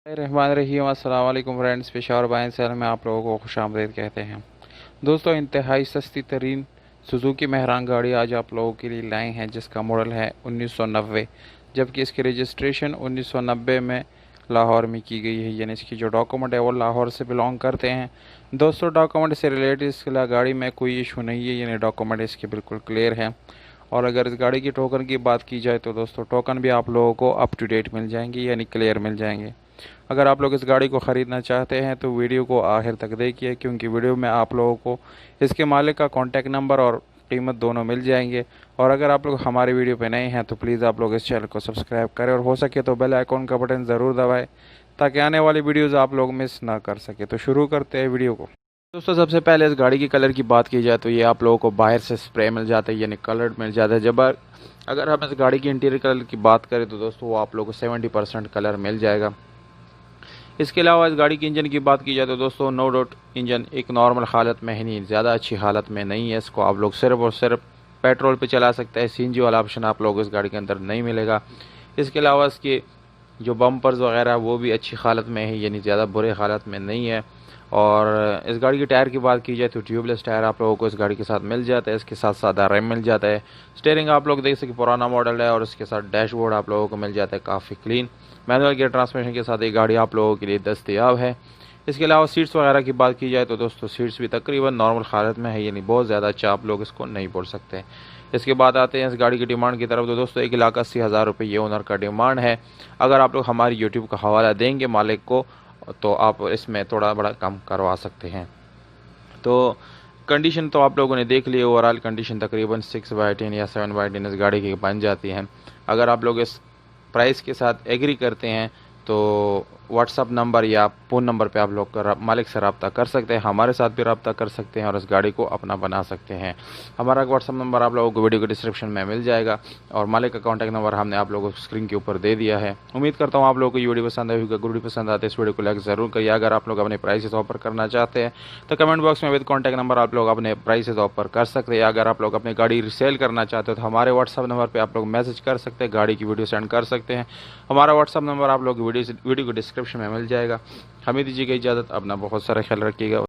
रहमान रहीम अस्सलाम वालेकुम फ्रेंड्स, पेशावर बाइन शहर में आप लोगों को खुशामदीद कहते हैं। दोस्तों, इंतहाई सस्ती तरीन सुजुकी मेहरान गाड़ी आज आप लोगों के लिए लाए हैं, जिसका मॉडल है 1990, जबकि इसकी रजिस्ट्रेशन 1990 में लाहौर में की गई है। यानी इसकी जो डॉक्यूमेंट है वो लाहौर से बिलोंग करते हैं। दोस्तों, डॉक्यूमेंट से रिलेटेड इस गाड़ी में कोई इशू नहीं है, यानी डॉक्यूमेंट इसके बिल्कुल क्लियर है। और अगर इस गाड़ी की टोकन की बात की जाए तो दोस्तों, टोकन भी आप लोगों को अप टू डेट मिल जाएंगे, यानी क्लियर मिल जाएंगे। अगर आप लोग इस गाड़ी को ख़रीदना चाहते हैं तो वीडियो को आखिर तक देखिए, क्योंकि वीडियो में आप लोगों को इसके मालिक का कॉन्टैक्ट नंबर और कीमत दोनों मिल जाएंगे। और अगर आप लोग हमारे वीडियो पे नए हैं तो प्लीज़ आप लोग इस चैनल को सब्सक्राइब करें और हो सके तो बेल आइकॉन का बटन ज़रूर दबाएं, ताकि आने वाली वीडियोज़ आप लोग मिस ना कर सके। तो शुरू करते हैं वीडियो को। दोस्तों, सबसे पहले इस गाड़ी की कलर की बात की जाए तो ये आप लोगों को बाहर से स्प्रे मिल जाता है, यानी कलर मिल जाता है। जब अगर हम इस गाड़ी की इंटीरियर कलर की बात करें तो दोस्तों वो आप लोगों को 70% कलर मिल जाएगा। इसके अलावा इस गाड़ी की इंजन की बात की जाए तो दोस्तों नो डाउट इंजन एक नॉर्मल हालत में है, नहीं ज़्यादा अच्छी हालत में नहीं है। इसको आप लोग सिर्फ और सिर्फ पेट्रोल पे चला सकते हैं। सीएनजी वाला ऑप्शन आप लोग इस गाड़ी के अंदर नहीं मिलेगा। इसके अलावा इसके जो बम्पर्स वगैरह वो भी अच्छी हालत में है, यानी ज़्यादा बुरे हालत में नहीं है। और इस गाड़ी के टायर की बात की जाए तो ट्यूबलेस टायर आप लोगों को इस गाड़ी के साथ मिल जाता है। इसके साथ सादा रैम मिल जाता है। स्टीयरिंग आप लोग देख सकें पुराना मॉडल है, और इसके साथ डैशबोर्ड आप लोगों को मिल जाता है काफ़ी क्लीन। मैनुअल गियर ट्रांसमिशन के साथ ये गाड़ी आप लोगों के लिए दस्तयाब है। इसके अलावा सीट्स वगैरह की बात की जाए तो दोस्तों सीट्स भी तकरीबन नॉर्मल हालत में है, यानी बहुत ज़्यादा अच्छा आप लोग इसको नहीं बोल सकते। इसके बाद आते हैं इस गाड़ी की डिमांड की तरफ। तो दोस्तों 1,80,000 रुपये ये ओनर का डिमांड है। अगर आप लोग हमारी यूट्यूब का हवाला देंगे मालिक को तो आप इसमें थोड़ा बड़ा कम करवा सकते हैं। तो कंडीशन तो आप लोगों ने देख ली। ओवरऑल कंडीशन तकरीबन 6/10 या 7/10 इस गाड़ी की बन जाती है। अगर आप लोग इस प्राइस के साथ एग्री करते हैं तो व्हाट्सअप नंबर या फ़ोन नंबर पे आप लोग मालिक से रब्ता कर सकते हैं, हमारे साथ भी रब्ता कर सकते हैं और इस गाड़ी को अपना बना सकते हैं। हमारा व्हाट्सअप नंबर आप लोगों को वीडियो के डिस्क्रिप्शन में मिल जाएगा, और मालिक का कॉन्टैक्ट नंबर हमने आप लोगों को स्क्रीन के ऊपर दे दिया है। उम्मीद करता हूँ आप लोगों को ये वीडियो पसंद आई होगी। वीडियो पसंद आते इस वीडियो को लाइक ज़रूर करिए। अगर आप लोग अपने प्राइसेस ऑफर करना चाहते हैं तो कमेंट बॉक्स में विद कॉन्टैक्ट नंबर आप लोग अपने प्राइसेस ऑफर कर सकते हैं। अगर आप लोग अपनी गाड़ी रिसेल करना चाहते हो तो हमारे व्हाट्सअप नंबर पर आप लोग मैसेज कर सकते हैं, गाड़ी की वीडियो सेंड कर सकते हैं। हमारा व्हाट्सअप नंबर आप लोग वीडियो को डिस्क्रिप्शन में मिल जाएगा। हमें दीजिएगा इजाज़त, अपना बहुत सारा ख्याल रखिएगा।